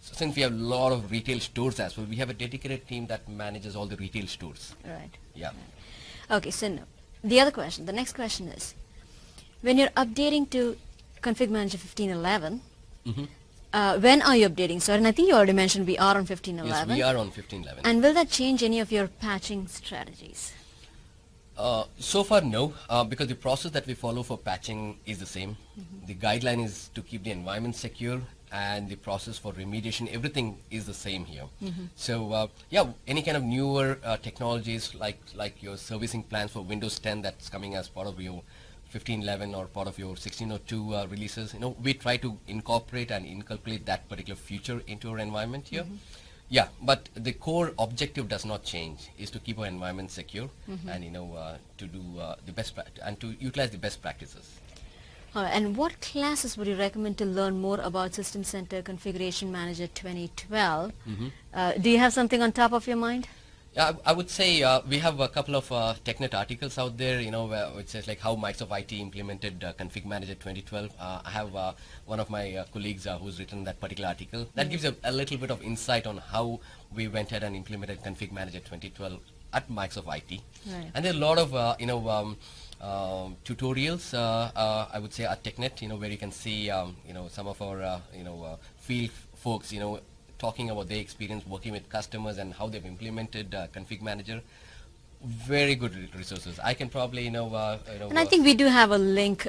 since we have a lot of retail stores as well, we have a dedicated team that manages all the retail stores. Right. Yeah. Right. Okay, so the next question is, when you're updating to Config Manager 15.11, when are you updating, sir? And I think you already mentioned we are on 15.11. Yes, we are on 15.11. And will that change any of your patching strategies? So far, no, because the process that we follow for patching is the same. The guideline is to keep the environment secure, and the process for remediation, everything is the same here. So yeah, any kind of newer technologies like your servicing plans for Windows 10 that's coming as part of your 15.11 or part of your 16.02 releases, we try to incorporate and inculcate that particular feature into our environment here. Yeah, but the core objective does not change, is to keep our environment secure and to do the best and to utilize the best practices. And what classes would you recommend to learn more about System Center Configuration Manager 2012? Do you have something on top of your mind? Yeah, I would say we have a couple of TechNet articles out there, which says like how Microsoft IT implemented Config Manager 2012. I have one of my colleagues who's written that particular article. That gives a little bit of insight on how we went ahead and implemented Config Manager 2012 at Microsoft IT. Right. And there are a lot of tutorials, I would say, at TechNet, where you can see, some of our, field folks, talking about their experience working with customers and how they've implemented Config Manager. Very good resources. I can probably, and I think we do have a link,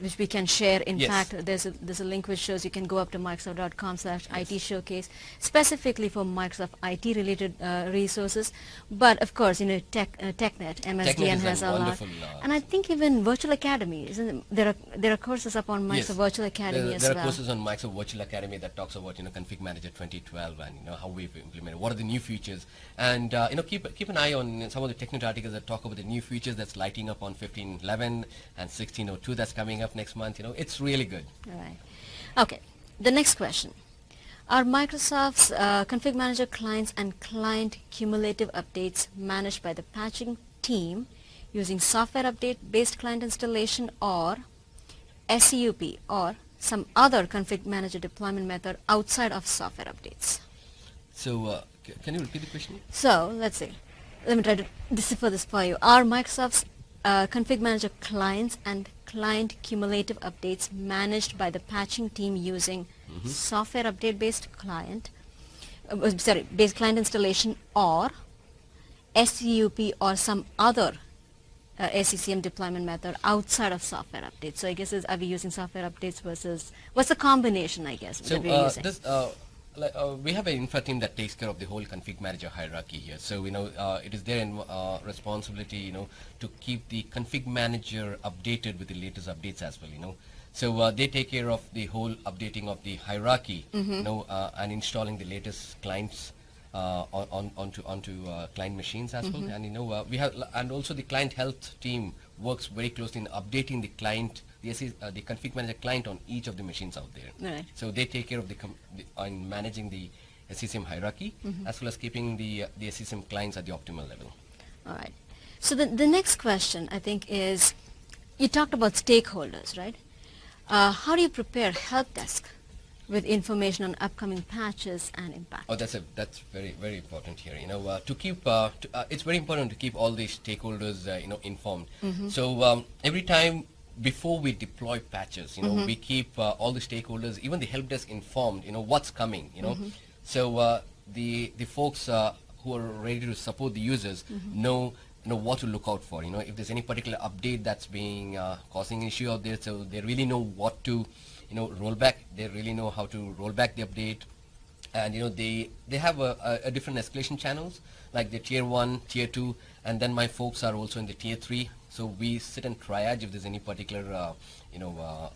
which we can share. In Yes. fact, there's a link which shows you can go up to Microsoft.com/IT showcase specifically for Microsoft IT related resources. But of course, TechNet, MSDN is has a a lot, wonderful, and I think even Virtual Academy, there are courses up on Microsoft Yes. Virtual Academy as there well. are courses on Microsoft Virtual Academy that talks about Config Manager 2012 and how we've implemented, what are the new features, and keep an eye on some of the TechNet articles that talk about the new features that's lighting up on 15.11 and 16.02 that's coming up next month. It's really good. All right. Okay. The next question. Are Microsoft's Config Manager clients and client cumulative updates managed by the patching team using software update-based client installation or SCUP or some other Config Manager deployment method outside of software updates? So can you repeat the question? So let's see. Let me try to decipher this for you. Are Microsoft's Config Manager clients and client cumulative updates managed by the patching team using software update-based client, based client installation or SCUP or some other SCCM deployment method outside of software updates? So I guess are we using software updates versus what's the combination? I guess So that we're using. we have an infra team that takes care of the whole config manager hierarchy here. So it is their responsibility to keep the config manager updated with the latest updates as well. So they take care of the whole updating of the hierarchy, and installing the latest clients onto client machines as well. And we have, and also the client health team works very closely in updating the client, the config manager client on each of the machines out there. Right. So they take care of on managing the SCCM hierarchy, as well as keeping the SCCM clients at the optimal level. All right. So the next question, I think, is you talked about stakeholders, right? How do you prepare help desk with information on upcoming patches and impact? Oh, that's very, very important here. To keep it's very important to keep all these stakeholders informed. So every time before we deploy patches, we keep all the stakeholders, even the help desk, informed. What's coming. So the folks who are ready to support the users know what to look out for. If there's any particular update that's being causing an issue out there, so they really know what to roll back. They really know how to roll back the update. And they have a different escalation channels, like the tier 1, tier 2, and then my folks are also in the tier 3. So we sit and triage if there's any particular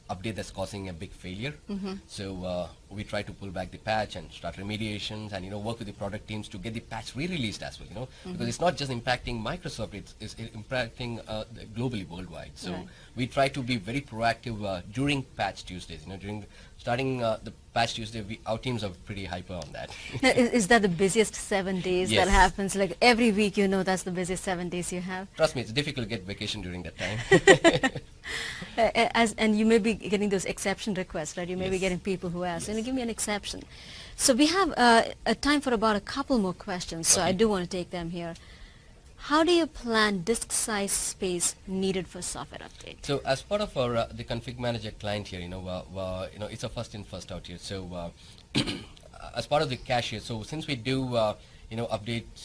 update that's causing a big failure. So we try to pull back the patch and start remediations, and work with the product teams to get the patch re-released as well. Because it's not just impacting Microsoft, it's impacting globally, worldwide. So Right. we try to be very proactive during patch Tuesdays. During starting the patch Tuesday, our teams are pretty hyper on that. Now, is that the busiest 7 days Yes. that happens? Like every week, that's the busiest 7 days you have? Trust me, it's difficult to get vacation during that time. And you may be getting those exception requests, right? You may be Yes. getting people who ask, Yes. give me an exception. So we have a time for about a couple more questions, so I Okay. do want to take them here. How do you plan disk size space needed for software updates? So as part of our the config manager client here, it's a first in first out here. So as part of the cache here, so since we do updates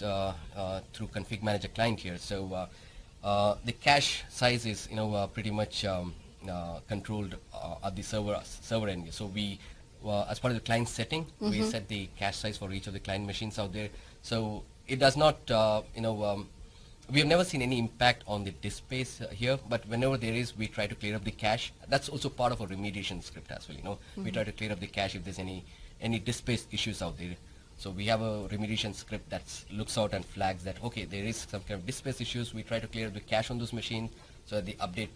through config manager client here, so the cache size is pretty much controlled at the server end. So we as part of the client setting, we set the cache size for each of the client machines out there. So it does not we have never seen any impact on the disk space here, but whenever there is, we try to clear up the cache. That's also part of a remediation script as well. We try to clear up the cache if there's any disk space issues out there. So we have a remediation script that looks out and flags that, okay, there is some kind of disk space issues. We try to clear up the cache on those machines so that the update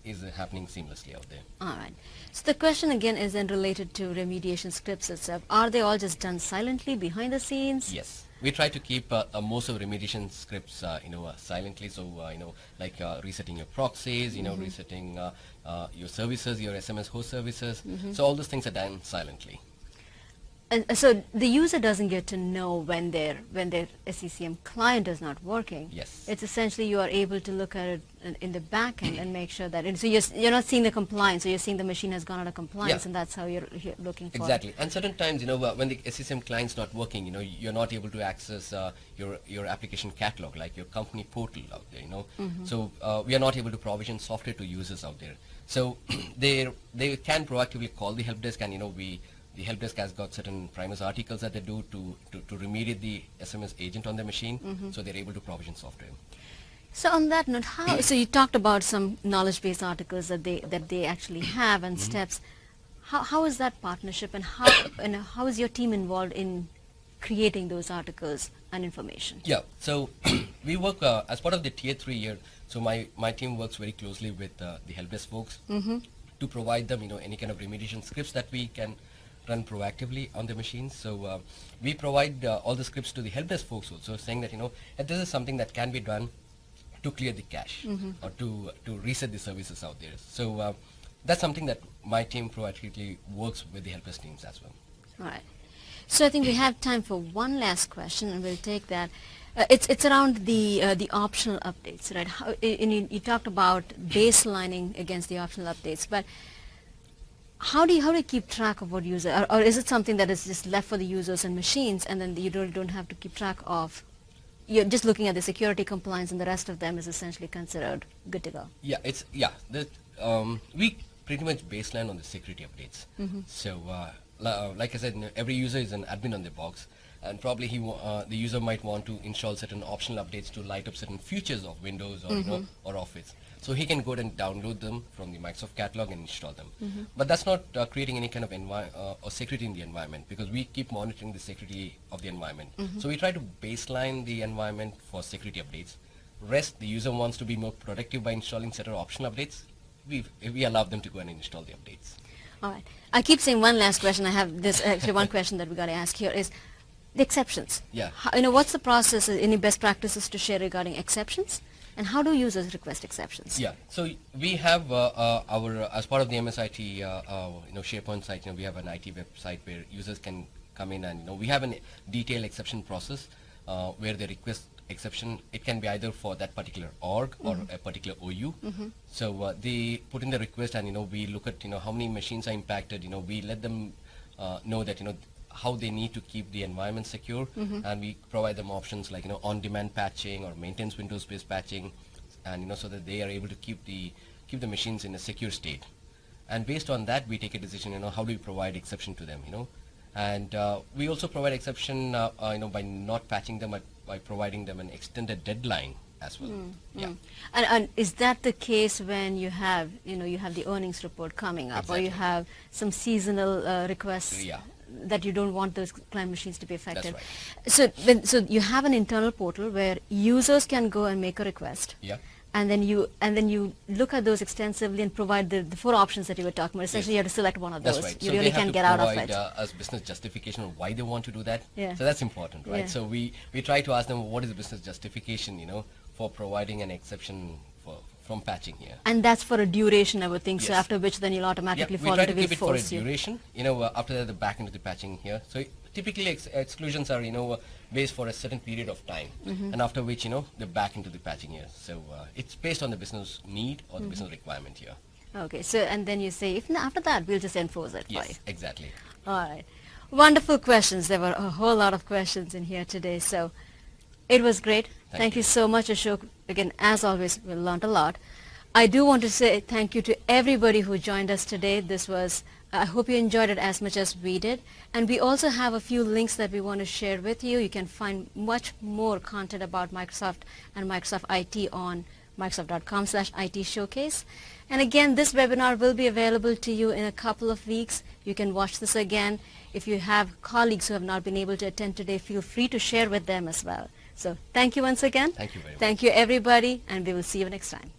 is happening seamlessly out there. All right. So the question again is then related to remediation scripts itself. Are they all just done silently behind the scenes? Yes. We try to keep most of remediation scripts, silently. So, like resetting your proxies, resetting your services, your SMS host services. So all those things are done silently. And so the user doesn't get to know when their SCCM client is not working. Yes. It's essentially you are able to look at it in the back end and make sure that, and so you're not seeing the compliance, so you're seeing the machine has gone out of compliance, Yeah. and that's how you're looking for. Exactly. And certain times, when the SCCM client's not working, you're not able to access your application catalog, like your company portal out there, So we are not able to provision software to users out there. So they can proactively call the help desk, and the help desk has got certain Primus articles that they do to remediate the SMS agent on their machine, so they're able to provision software. So on that note, so you talked about some knowledge base articles that they actually have and steps. How is that partnership, and how is your team involved in creating those articles and information? Yeah, so we work as part of the tier 3 here. So my team works very closely with the help desk folks to provide them any kind of remediation scripts that we can run proactively on the machines. So we provide all the scripts to the help desk folks also, saying that that this is something that can be done to clear the cache or to reset the services out there. So that's something that my team proactively works with the help desk teams as well. All right. So I think we have time for one last question, and we'll take that. It's around the optional updates, right? And you talked about baselining against the optional updates, but how do you keep track of what user, or is it something that is just left for the users and machines, and then you don't have to keep track of you're just looking at the security compliance and the rest of them is essentially considered good to go. Yeah, we pretty much baseline on the security updates. So, like I said, every user is an admin on the box, and probably the user might want to install certain optional updates to light up certain features of Windows or or Office. So he can go ahead and download them from the Microsoft catalog and install them. But that's not creating any kind of or security in the environment, because we keep monitoring the security of the environment. So we try to baseline the environment for security updates. Rest, the user wants to be more productive by installing certain optional updates. We allow them to go and install the updates. All right. I keep saying one last question. I have this actually one question that we got to ask here is the exceptions. Yeah. What's the process? Any best practices to share regarding exceptions? And how do users request exceptions? Yeah, so we have as part of the MSIT SharePoint site, we have an IT website where users can come in and we have a detailed exception process where they request exception. It can be either for that particular org or a particular OU. So they put in the request, and we look at how many machines are impacted. We let them know that how they need to keep the environment secure, and we provide them options like on-demand patching or maintenance Windows-based patching, and so that they are able to keep the machines in a secure state. And based on that, we take a decision. How do we provide exception to them? And we also provide exception, by not patching them, by providing them an extended deadline as well. Yeah. And is that the case when you have the earnings report coming up, Exactly. or you have some seasonal requests? Yeah. That you don't want those client machines to be affected. That's right. So you have an internal portal where users can go and make a request. Yeah. And then you look at those extensively and provide the 4 options that you were talking about. Essentially, you have to select one of those. That's right. You so really they have can't to get out of provide it. us business justification on why they want to do that. Yeah. So that's important, right? Yeah. So we try to ask them what is the business justification, for providing an exception from patching here. And that's for a duration, I would think. So Yes. after which then you'll automatically we fall try into to keep will it for a force you. duration. After that, back into the patching here. So typically exclusions are based for a certain period of time, and after which they're back into the patching here. So it's based on the business need or the business requirement here. Okay. So and then you say if after that we'll just enforce it. for you. Yes, exactly. All right. Wonderful questions. There were a whole lot of questions in here today. So it was great. Thank you so much, Ashok. Again, as always, we learned a lot. I do want to say thank you to everybody who joined us today. This was, I hope you enjoyed it as much as we did. And we also have a few links that we want to share with you. You can find much more content about Microsoft and Microsoft IT on Microsoft.com/IT Showcase. And again, this webinar will be available to you in a couple of weeks. You can watch this again. If you have colleagues who have not been able to attend today, feel free to share with them as well. So thank you once again. Thank you very much. Thank you, everybody, and we will see you next time.